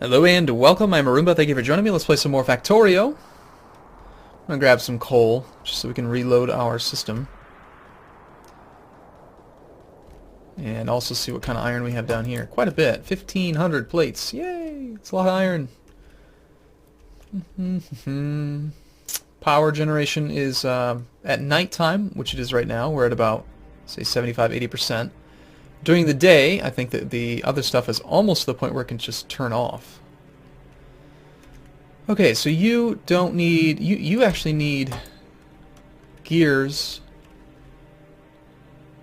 Hello and welcome, I'm Arumba, thank you for joining me. Let's play some more Factorio. I'm gonna grab some coal, just so we can reload our system. And also see what kind of iron we have down here. Quite a bit, 1,500 plates, yay! It's a lot of iron. Power generation is at nighttime, which it is right now. We're at about, say, 75-80%. During the day, I think that the other stuff is almost to the point where it can just turn off. Okay, so you don't need... You actually need gears.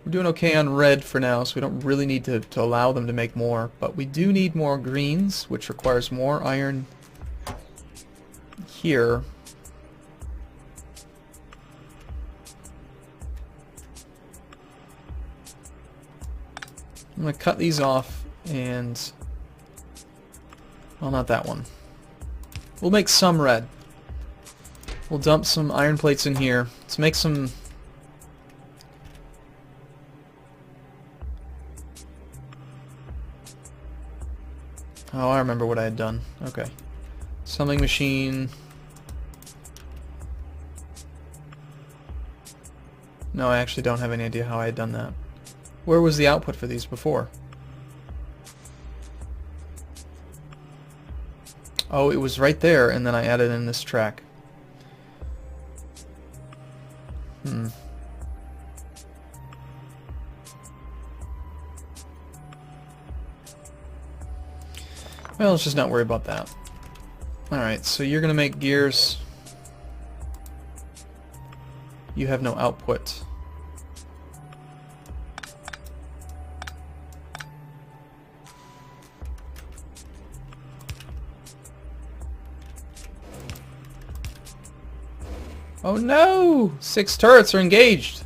We're doing okay on red for now, so we don't really need to allow them to make more. But we do need more greens, which requires more iron here. I'm going to cut these off and... well, not that one. We'll make some red. We'll dump some iron plates in here. Let's make some... oh, I remember what I had done. Okay. Summing machine. No, I actually don't have any idea how I had done that. Where was the output for these before? Oh, it was right there, and then I added in this track. Well, let's just not worry about that. Alright, so you're gonna make gears. You have no output. Oh no! 6 turrets are engaged!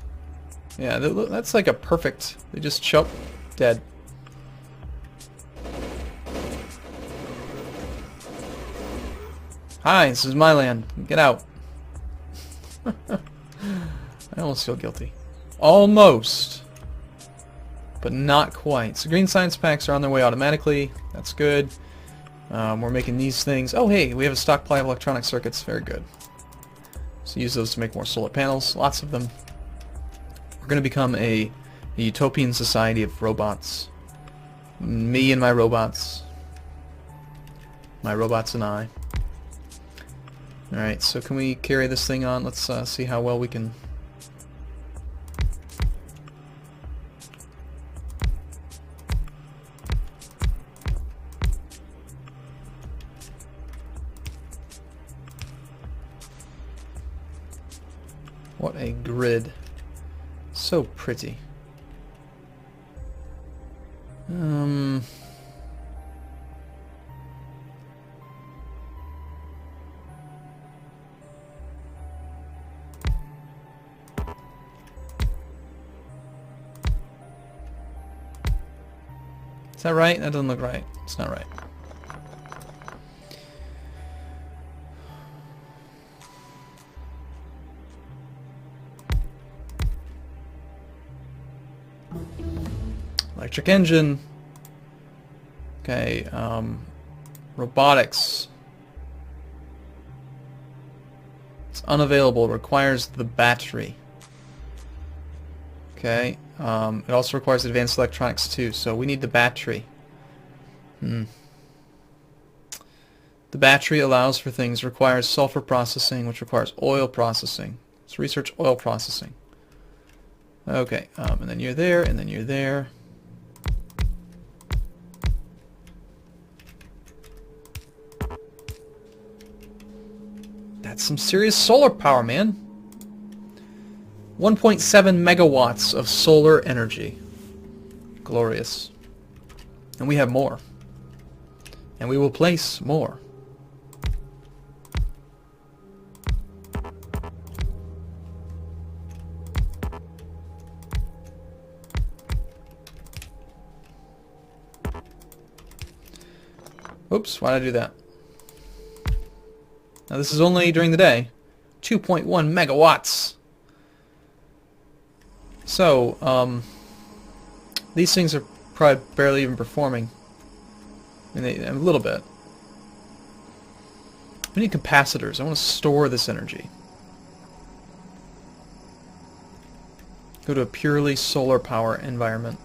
Yeah, that's like a perfect... they just choke dead. Hi, this is my land. Get out. I almost feel guilty. Almost. But not quite. So green science packs are on their way automatically. That's good. We're making these things. Oh hey, we have a stockpile of electronic circuits. Very good. So use those to make more solar panels. Lots of them. We're going to become a utopian society of robots. Me and my robots. My robots and I. Alright, so can we carry this thing on? Let's see how well we can... what a grid. So pretty. Is that right? That doesn't look right. It's not right. Electric engine. Okay, robotics. It's unavailable. It requires the battery. Okay, it also requires advanced electronics too, so we need the battery. The battery allows for things, requires sulfur processing, which requires oil processing. Let's research oil processing. Okay, and then you're there, and then you're there. That's some serious solar power, man. 1.7 megawatts of solar energy. Glorious. And we have more. And we will place more. Oops, why did I do that? Now this is only during the day. 2.1 megawatts. So, these things are probably barely even performing. I mean, a little bit. We need capacitors. I want to store this energy. Go to a purely solar power environment.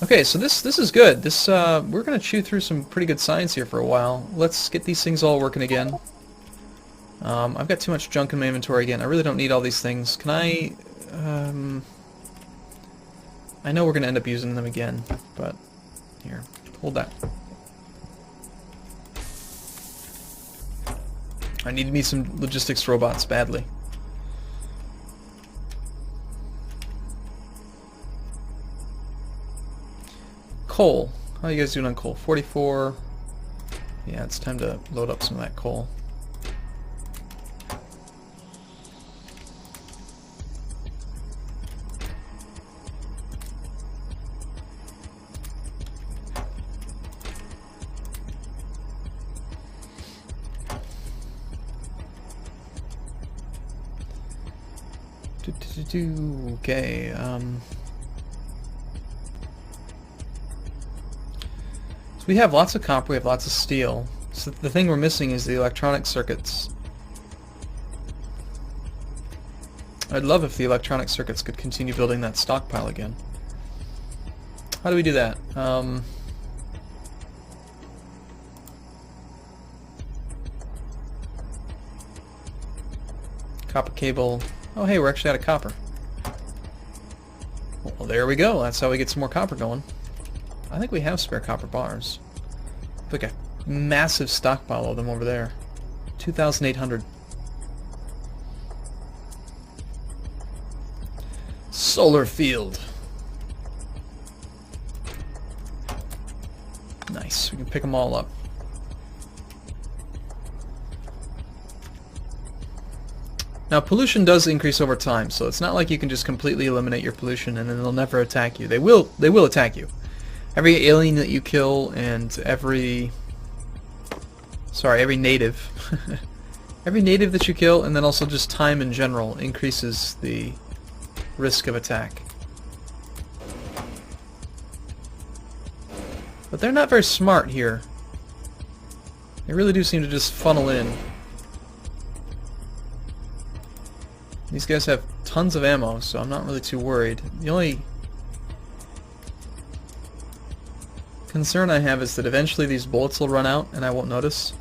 Okay, so this is good. This we're gonna chew through some pretty good science here for a while. Let's get these things all working again. I've got too much junk in my inventory again. I really don't need all these things. Can I? I know we're gonna end up using them again, but here, hold that. I need me some logistics robots badly. Coal. How are you guys doing on coal? 44. Yeah, it's time to load up some of that coal. Okay, so we have lots of copper, we have lots of steel. So the thing we're missing is the electronic circuits. I'd love if the electronic circuits could continue building that stockpile again. How do we do that? Copper cable. Oh hey, we're actually out of copper. Well, there we go. That's how we get some more copper going. I think we have spare copper bars. Like a massive stockpile of them over there. 2,800. Solar field. Nice. We can pick them all up. Now, pollution does increase over time, so it's not like you can just completely eliminate your pollution and then they'll never attack you. They will attack you. Every alien that you kill and every native. Every native that you kill, and then also just time in general, increases the risk of attack. But they're not very smart here. They really do seem to just funnel in. These guys have tons of ammo, so I'm not really too worried. The only concern I have is that eventually these bullets will run out and I won't notice,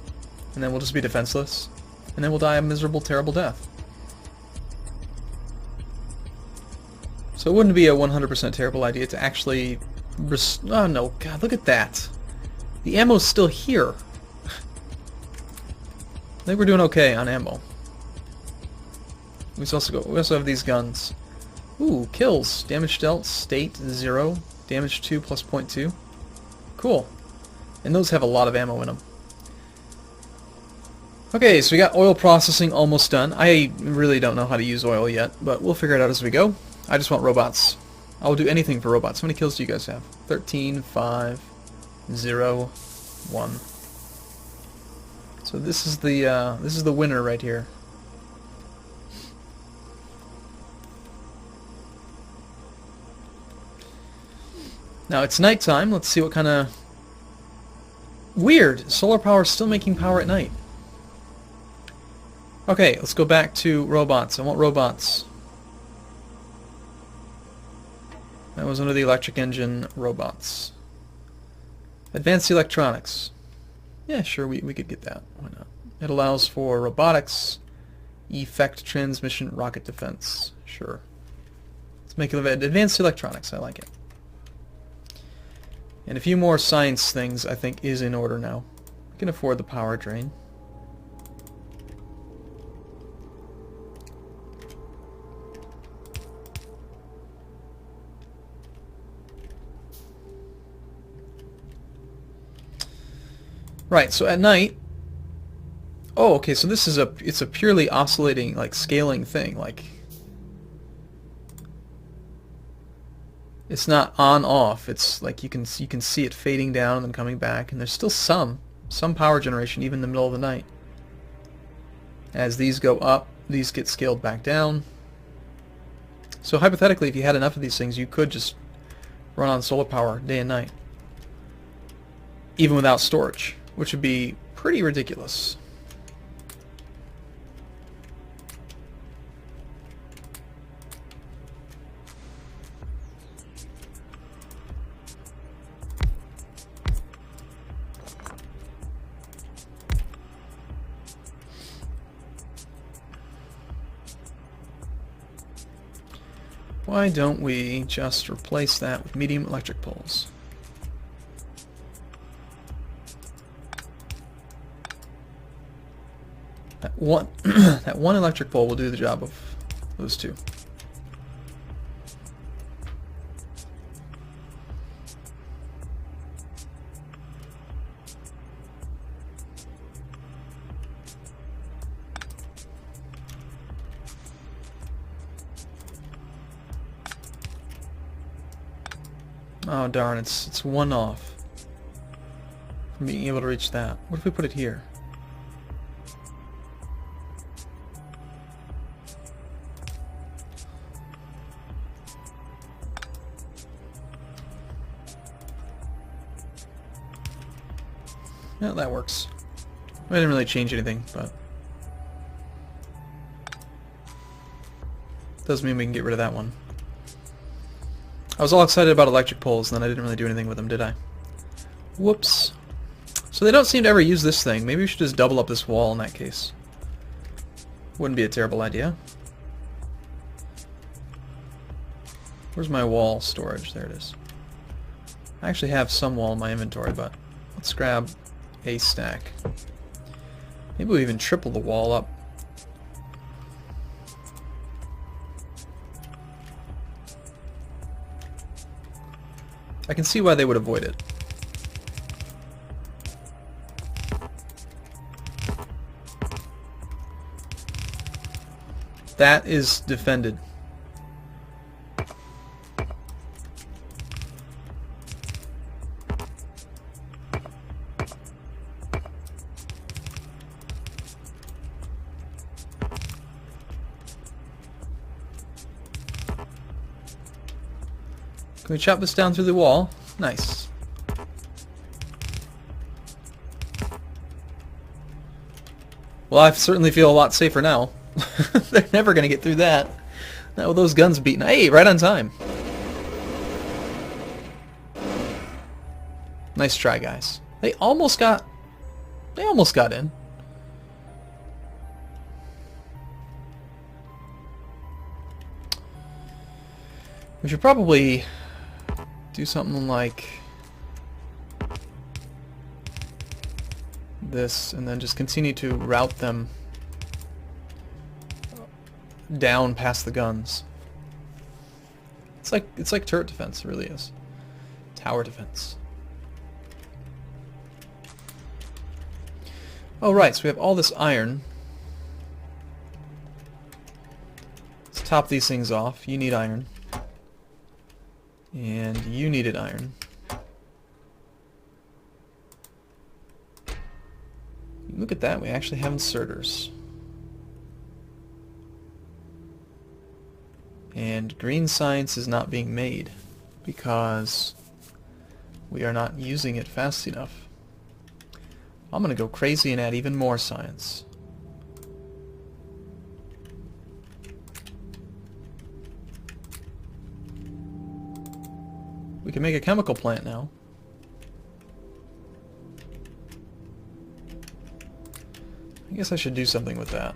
and then we'll just be defenseless, and then we'll die a miserable, terrible death. So it wouldn't be a 100% terrible idea to actually... Oh no, God, look at that. The ammo's still here. I think we're doing okay on ammo. We also have these guns. Ooh, kills. Damage dealt, state 0. Damage 2 plus 0.2. Cool. And those have a lot of ammo in them. Okay, so we got oil processing almost done. I really don't know how to use oil yet, but we'll figure it out as we go. I just want robots. I will do anything for robots. How many kills do you guys have? 13, 5, 0, 1. So this is the winner right here. Now it's nighttime. Let's see what kind of... Weird! Solar power is still making power at night. Okay, let's go back to robots. I want robots. That was under the electric engine, robots. Advanced electronics. Yeah, sure, we could get that. Why not? It allows for robotics, effect transmission, rocket defense. Sure. Let's make it advanced electronics. I like it. And a few more science things, I think, is in order now. We can afford the power drain. Right, so at night... Oh, okay, so this is it's a purely oscillating, like, scaling thing, like... It's not on-off. It's like you can see it fading down and then coming back, and there's still some power generation even in the middle of the night. As these go up, these get scaled back down. So hypothetically, if you had enough of these things, you could just run on solar power day and night, even without storage, which would be pretty ridiculous. Why don't we just replace that with medium electric poles? That one, that one electric pole will do the job of those two. Oh darn, it's one off from being able to reach that. What if we put it here? Yeah, that works. I didn't really change anything, but does mean we can get rid of that one. I was all excited about electric poles, and then I didn't really do anything with them, did I? Whoops. So they don't seem to ever use this thing. Maybe we should just double up this wall in that case. Wouldn't be a terrible idea. Where's my wall storage? There it is. I actually have some wall in my inventory, but let's grab a stack. Maybe we even triple the wall up. I can see why they would avoid it. That is defended. Can we chop this down through the wall? Nice. Well, I certainly feel a lot safer now. They're never going to get through that. Not with those guns beating. Hey, right on time. Nice try, guys. They almost got in. We should probably do something like this and then just continue to route them down past the guns. It's like turret defense, it really is. Tower defense. Oh right, so we have all this iron. Let's top these things off. You need iron. And you needed iron. Look at that, we actually have inserters. And green science is not being made because we are not using it fast enough. I'm gonna go crazy and add even more science. We can make a chemical plant now. I guess I should do something with that.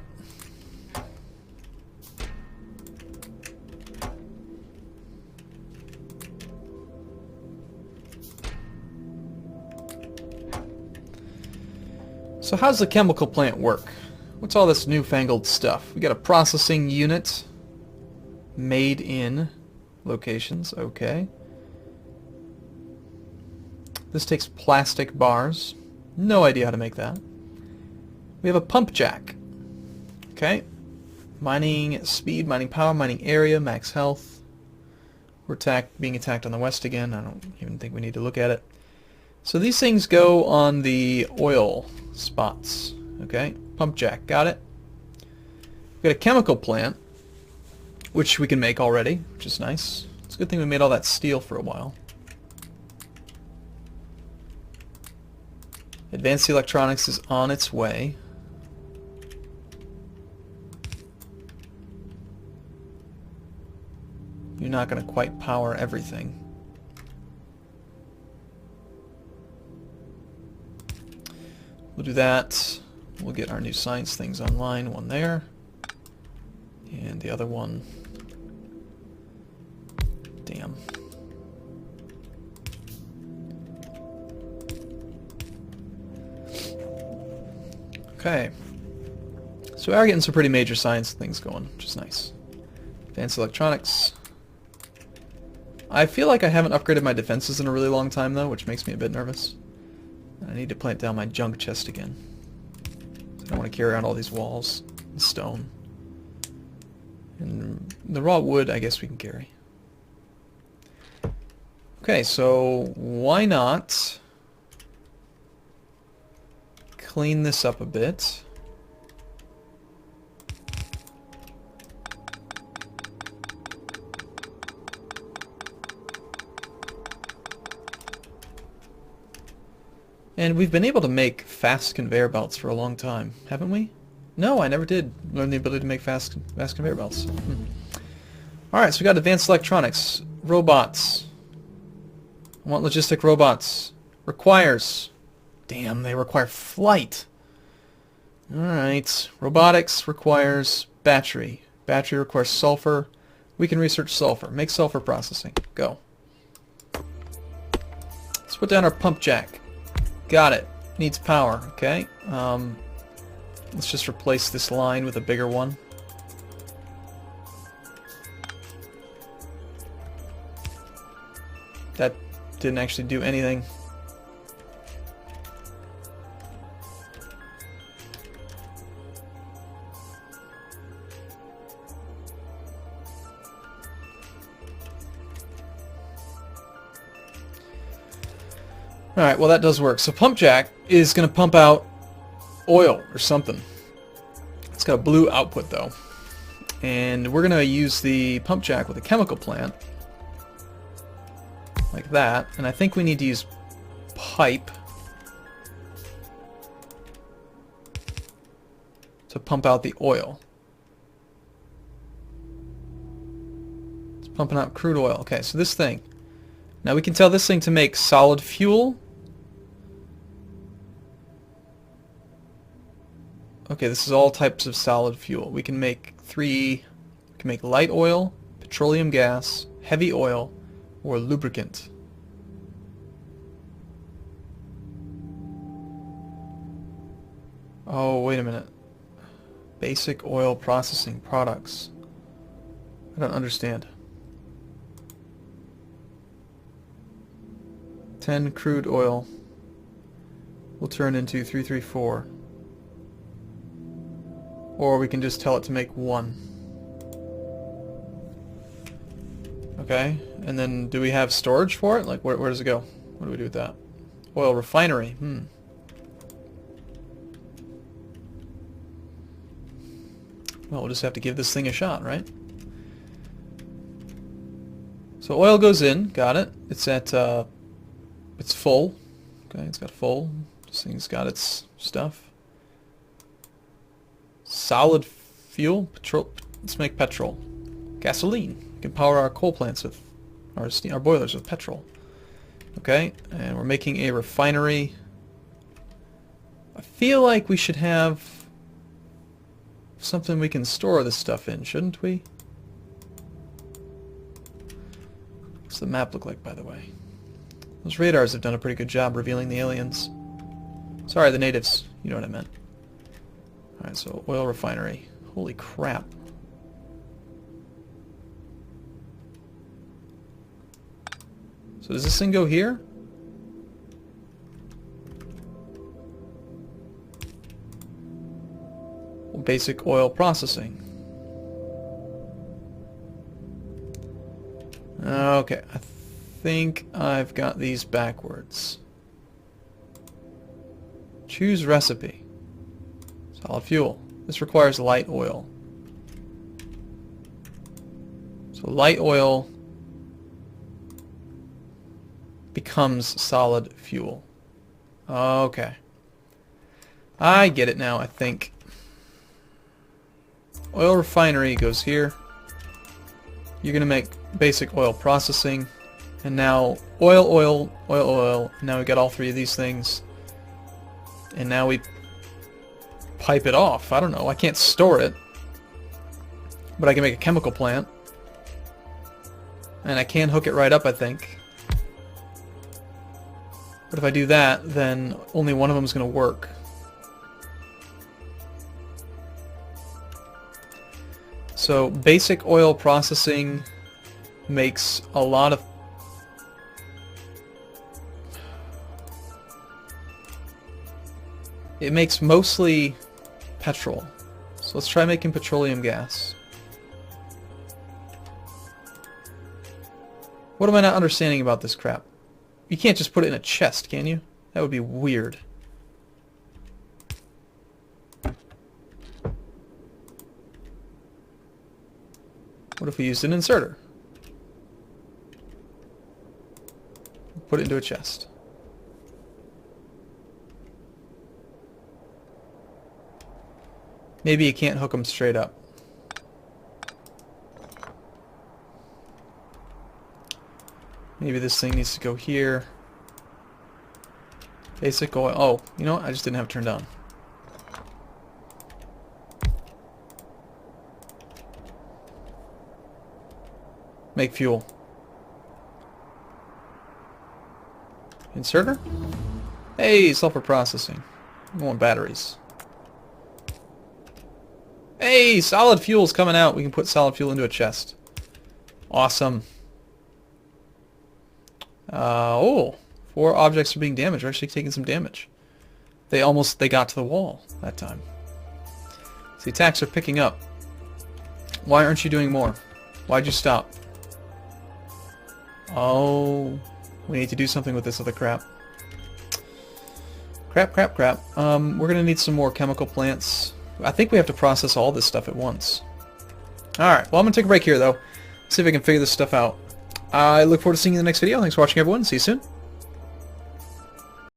So how's the chemical plant work? What's all this newfangled stuff? We got a processing unit made in locations, okay. This takes plastic bars. No idea how to make that. We have a pump jack. Okay. Mining speed, mining power, mining area, max health. We're being attacked on the west again. I don't even think we need to look at it. So these things go on the oil spots. Okay. Pump jack. Got it. We've got a chemical plant, which we can make already, which is nice. It's a good thing we made all that steel for a while. Advanced electronics is on its way. You're not going to quite power everything. We'll do that. We'll get our new science things online. One there. And the other one Damn. Okay. So we are getting some pretty major science things going, which is nice. Advanced electronics. I feel like I haven't upgraded my defenses in a really long time, though, which makes me a bit nervous. I need to plant down my junk chest again. I don't want to carry around all these walls and stone. And the raw wood, I guess we can carry. Okay, so why not clean this up a bit? And we've been able to make fast conveyor belts for a long time, haven't we? No, I never did learn the ability to make fast conveyor belts. Alright, so we got advanced electronics. Robots. I want logistic robots. Requires. Damn, they require flight. Alright. Robotics requires battery. Battery requires sulfur. We can research sulfur. Make sulfur processing. Go. Let's put down our pump jack. Got it. Needs power. Okay. Let's just replace this line with a bigger one. That didn't actually do anything. Alright, well that does work. So pump jack is going to pump out oil or something. It's got a blue output though. And we're going to use the pump jack with a chemical plant. Like that. And I think we need to use pipe to pump out the oil. It's pumping out crude oil. Okay, so this thing. Now we can tell this thing to make solid fuel. Okay, this is all types of solid fuel. We can make light oil, petroleum gas, heavy oil, or lubricant. Oh, wait a minute. Basic oil processing products. I don't understand. 10 crude oil will turn into 334. Or we can just tell it to make 1. Okay, and then do we have storage for it? Like, where does it go? What do we do with that? Oil refinery. Well, we'll just have to give this thing a shot, right? So oil goes in. Got it. It's at, it's full. Okay, it's got full. This thing's got its stuff. Solid fuel. Petrol. Let's make petrol. Gasoline. We can power our coal plants with our boilers with petrol. Okay, and we're making a refinery. I feel like we should have something we can store this stuff in, shouldn't we? What's the map look like, by the way? Those radars have done a pretty good job revealing the aliens. Sorry, the natives. You know what I meant. Alright, so oil refinery. Holy crap. So does this thing go here? Basic oil processing. Okay, I think I've got these backwards. Choose recipe. Solid fuel. This requires light oil. So light oil becomes solid fuel. Okay. I get it now, I think. Oil refinery goes here. You're gonna make basic oil processing. And now oil, oil, oil, oil. Now we got all three of these things. And now we pipe it off. I don't know. I can't store it. But I can make a chemical plant. And I can hook it right up, I think. But if I do that, then only one of them is going to work. So basic oil processing makes a lot of... It makes mostly petrol. So let's try making petroleum gas. What am I not understanding about this crap? You can't just put it in a chest, can you? That would be weird. What if we used an inserter? Put it into a chest. Maybe you can't hook them straight up. Maybe this thing needs to go here. Basic oil. Oh, you know what? I just didn't have it turned on. Make fuel. Inserter? Hey, sulfur processing. I want batteries. Hey, solid fuel's coming out. We can put solid fuel into a chest. Awesome. Oh, 4 objects are being damaged. We're actually taking some damage. They got to the wall that time. So the attacks are picking up. Why aren't you doing more? Why'd you stop? Oh, we need to do something with this other crap. Crap. We're gonna need some more chemical plants. I think we have to process all this stuff at once. Alright, well I'm gonna take a break here though. See if I can figure this stuff out. I look forward to seeing you in the next video. Thanks for watching everyone. See you soon.